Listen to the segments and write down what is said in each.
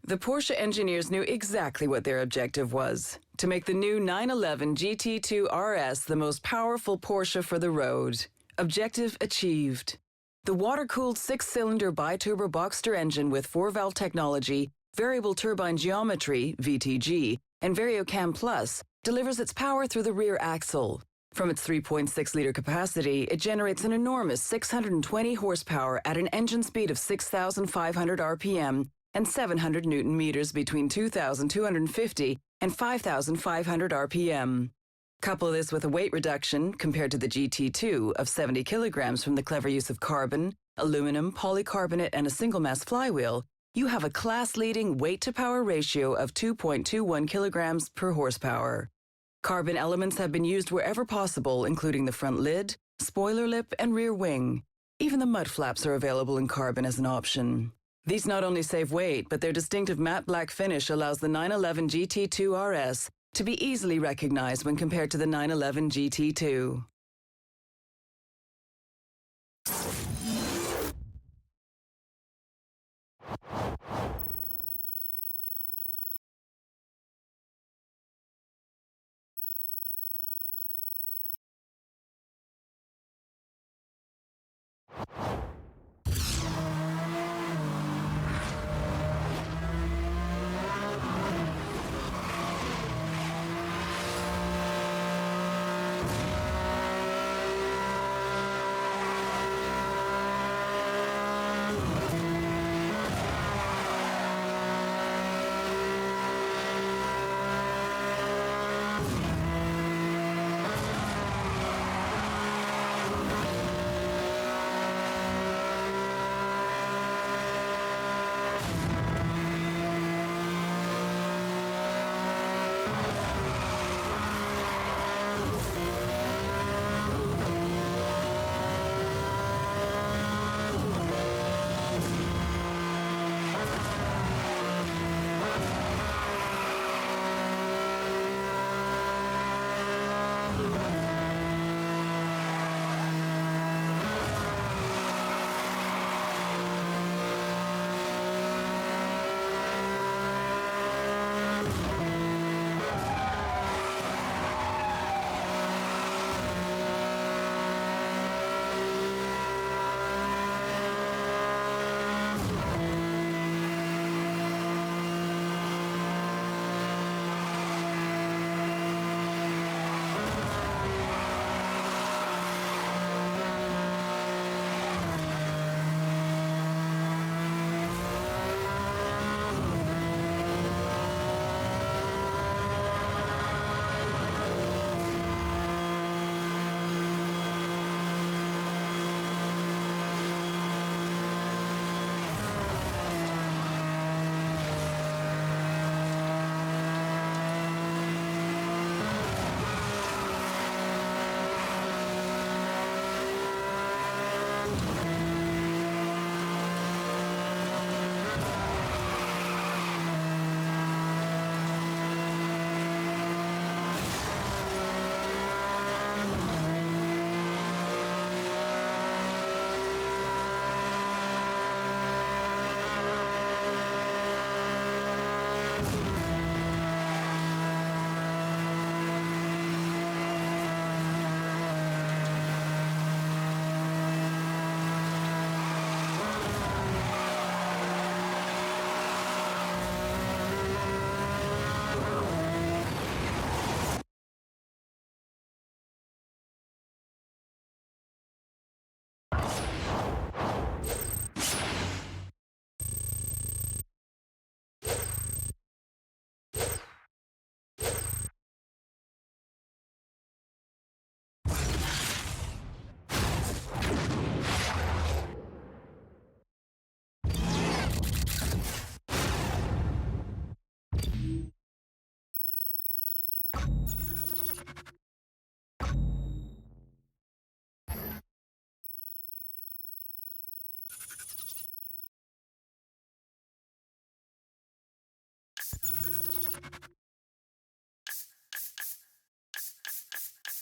The Porsche engineers knew exactly what their objective was: to make the new 911 GT2 RS the most powerful Porsche for the road. Objective achieved. The water-cooled six-cylinder bi-turbo Boxster engine with four-valve technology, variable turbine geometry, VTG, and VarioCam Plus delivers its power through the rear axle. From its 3.6-liter capacity, it generates an enormous 620 horsepower at an engine speed of 6,500 RPM and 700 Newton-meters between 2,250 and 5,500 RPM. Couple this with a weight reduction, compared to the GT2, of 70 kilograms from the clever use of carbon, aluminum, polycarbonate, and a single-mass flywheel, you have a class-leading weight-to-power ratio of 2.21 kilograms per horsepower. Carbon elements have been used wherever possible, including the front lid, spoiler lip, and rear wing. Even the mud flaps are available in carbon as an option. These not only save weight, but their distinctive matte black finish allows the 911 GT2 RS to be easily recognized when compared to the 911 GT2.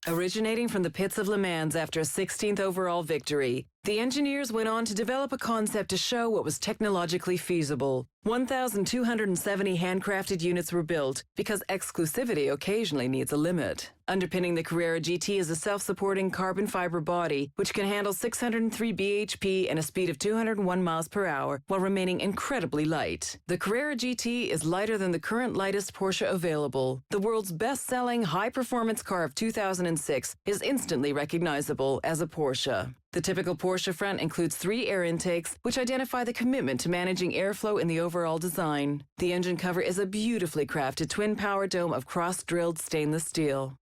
Originating from the pits of Le Mans after a 16th overall victory, The engineers went on to develop a concept to show what was technologically feasible. 1,270 handcrafted units were built because exclusivity occasionally needs a limit. Underpinning the Carrera GT is a self-supporting carbon fiber body, which can handle 603 bhp and a speed of 201 miles per hour while remaining incredibly light. The Carrera GT is lighter than the current lightest Porsche available. The world's best-selling high-performance car of 2006 is instantly recognizable as a Porsche. The typical Porsche front includes 3 air intakes, which identify the commitment to managing airflow in the overall design. The engine cover is a beautifully crafted twin-power dome of cross-drilled stainless steel.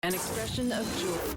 An expression of joy.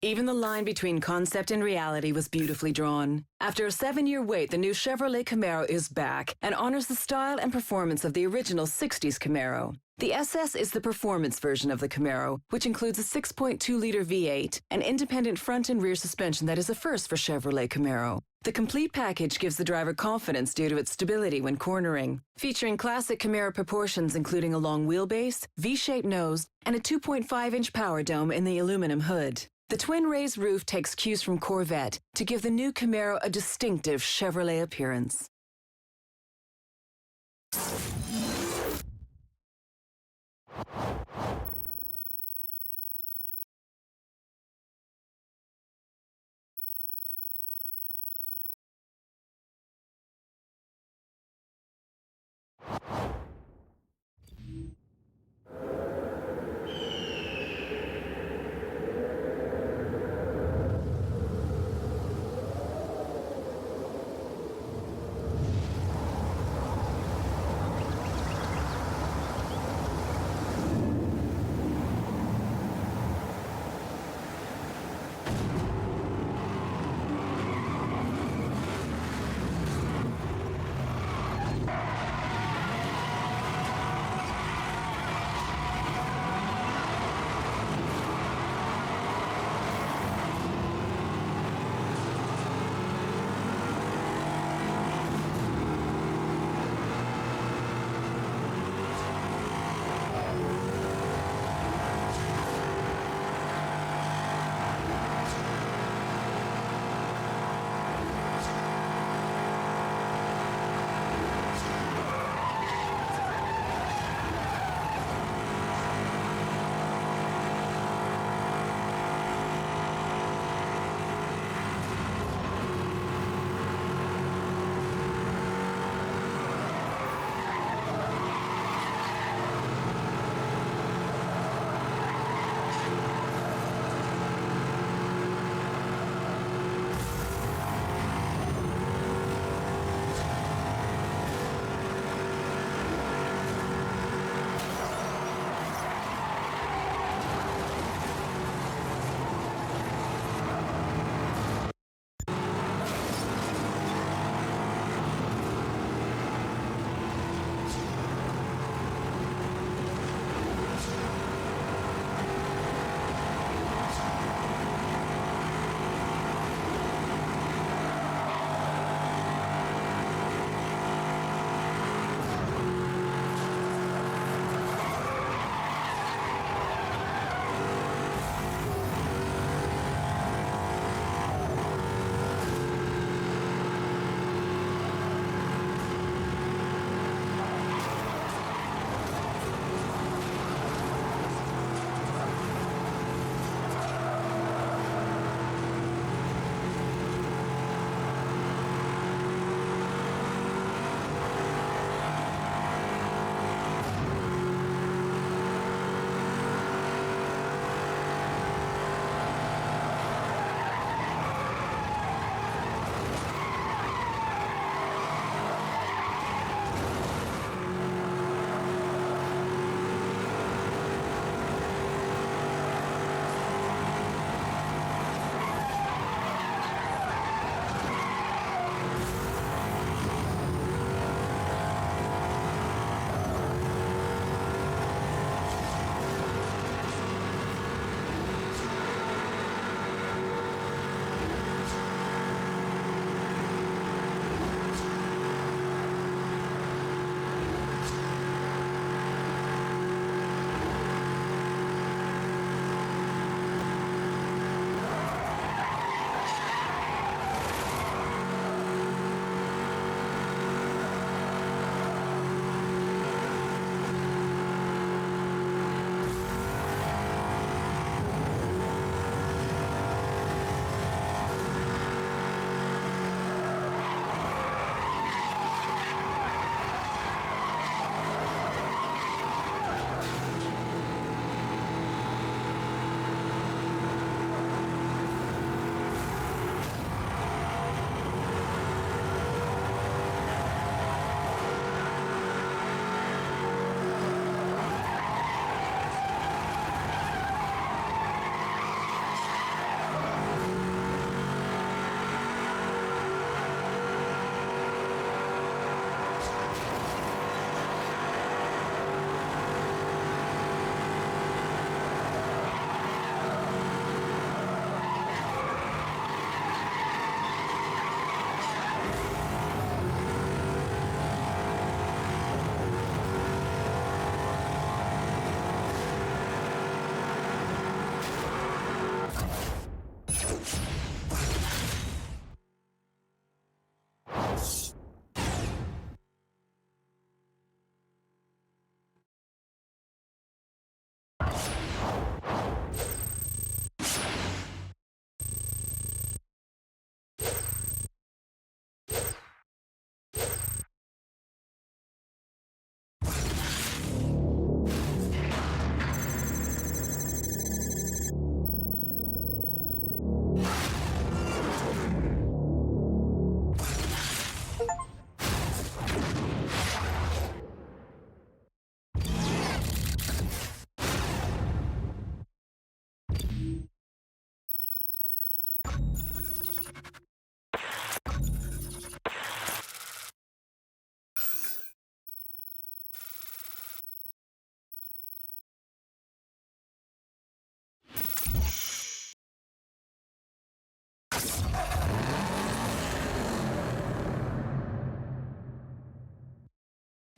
Even the line between concept and reality was beautifully drawn. After a 7-year wait, the new Chevrolet Camaro is back and honors the style and performance of the original 60s Camaro. The SS is the performance version of the Camaro, which includes a 6.2-liter V8 and independent front and rear suspension that is a first for Chevrolet Camaro. The complete package gives the driver confidence due to its stability when cornering, featuring classic Camaro proportions including a long wheelbase, V-shaped nose, and a 2.5-inch power dome in the aluminum hood. The twin raised roof takes cues from Corvette to give the new Camaro a distinctive Chevrolet appearance.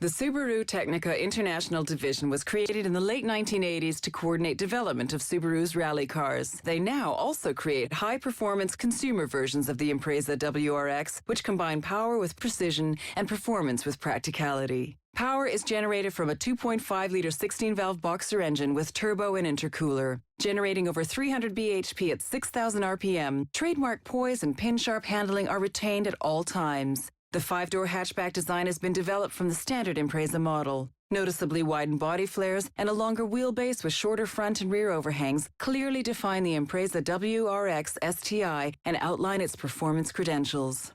The Subaru Technica International Division was created in the late 1980s to coordinate development of Subaru's rally cars. They now also create high-performance consumer versions of the Impreza WRX, which combine power with precision and performance with practicality. Power is generated from a 2.5-liter 16-valve boxer engine with turbo and intercooler. Generating over 300 bhp at 6,000 RPM, trademark poise and pin-sharp handling are retained at all times. The 5-door hatchback design has been developed from the standard Impreza model. Noticeably widened body flares and a longer wheelbase with shorter front and rear overhangs clearly define the Impreza WRX STI and outline its performance credentials.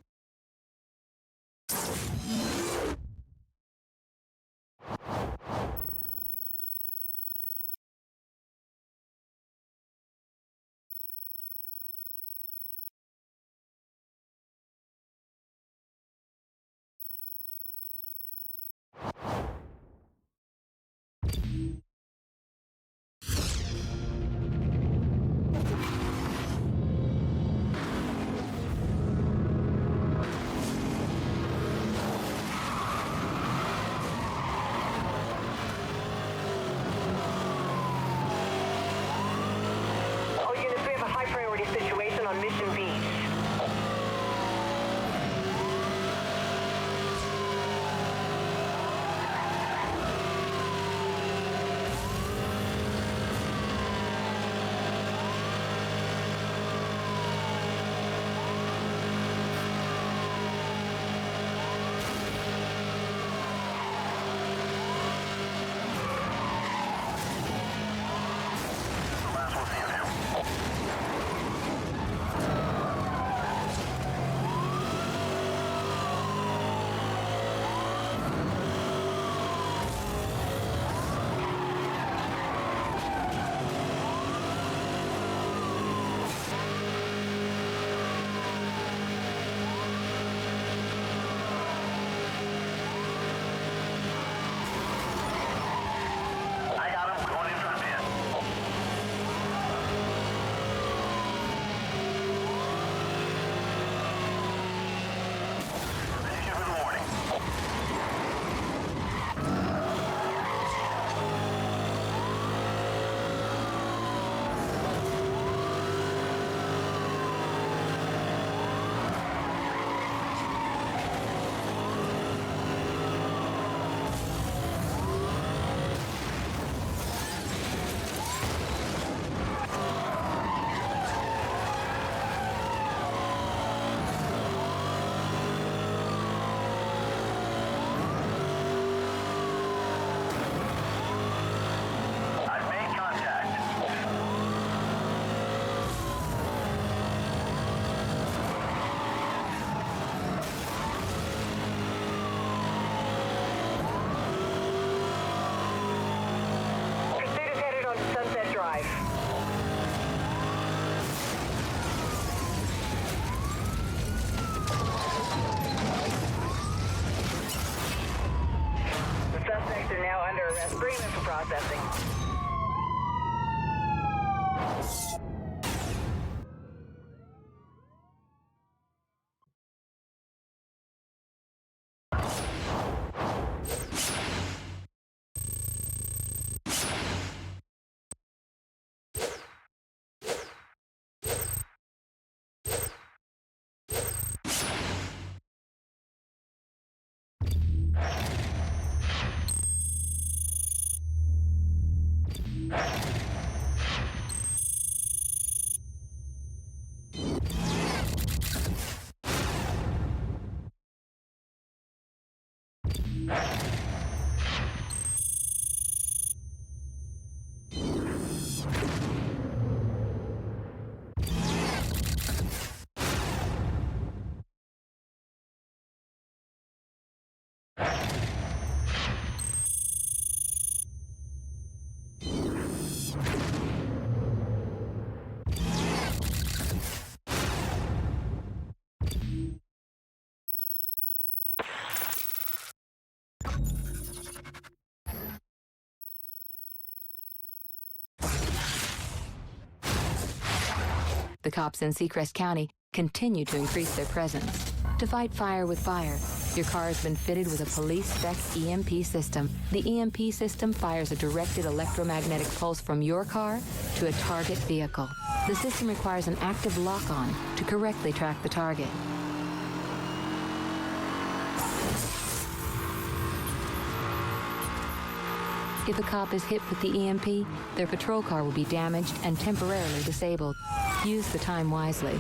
Bring them for processing. The cops in Seacrest County continue to increase their presence to fight fire with fire Your car has been fitted with a police-spec EMP system. The EMP system fires a directed electromagnetic pulse from your car to a target vehicle. The system requires an active lock-on to correctly track the target. If a cop is hit with the EMP, their patrol car will be damaged and temporarily disabled. Use the time wisely.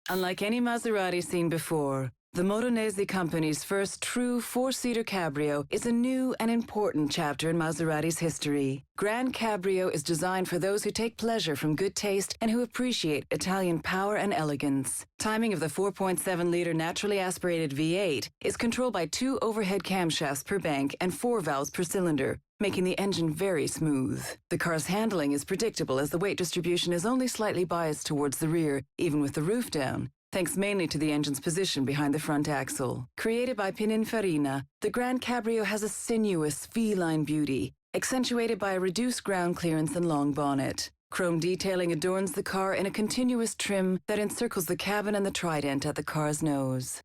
Unlike any Maserati seen before, the Modenese company's first true four-seater cabrio is a new and important chapter in Maserati's history. GranCabrio is designed for those who take pleasure from good taste and who appreciate Italian power and elegance. Timing of the 4.7-liter naturally aspirated V8 is controlled by 2 overhead camshafts per bank and 4 valves per cylinder, making the engine very smooth. The car's handling is predictable as the weight distribution is only slightly biased towards the rear, even with the roof down, thanks mainly to the engine's position behind the front axle. Created by Pininfarina, the GranCabrio has a sinuous, feline beauty, accentuated by a reduced ground clearance and long bonnet. Chrome detailing adorns the car in a continuous trim that encircles the cabin and the trident at the car's nose.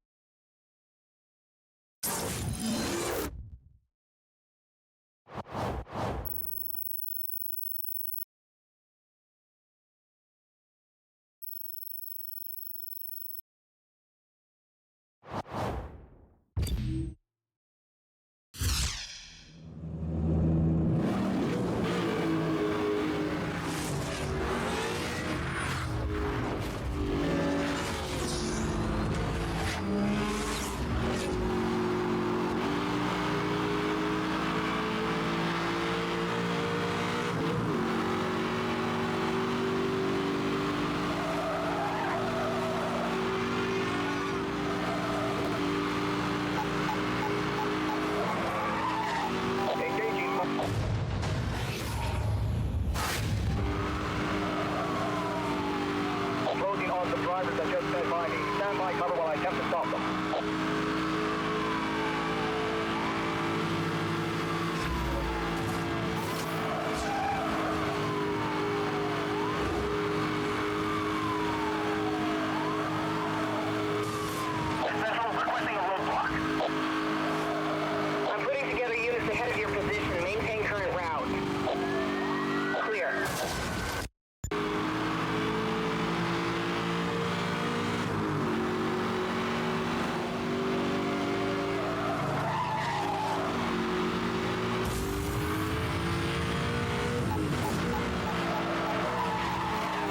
Closing on the drivers that just sped by me. Stand by cover while I attempt to stop them. Central, requesting a roadblock. I'm putting together units ahead of your position. Maintain current route. Clear.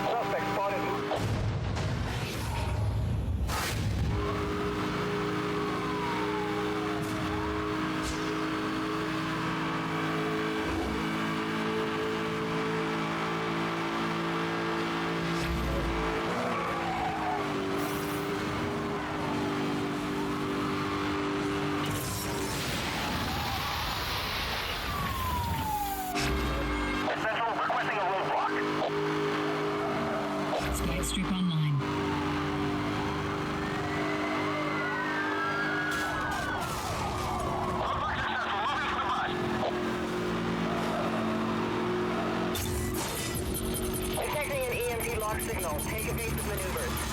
Suspect spotted. Central, requesting a roadblock. Strip online. Detecting an EMP lock signal. Take evasive maneuvers.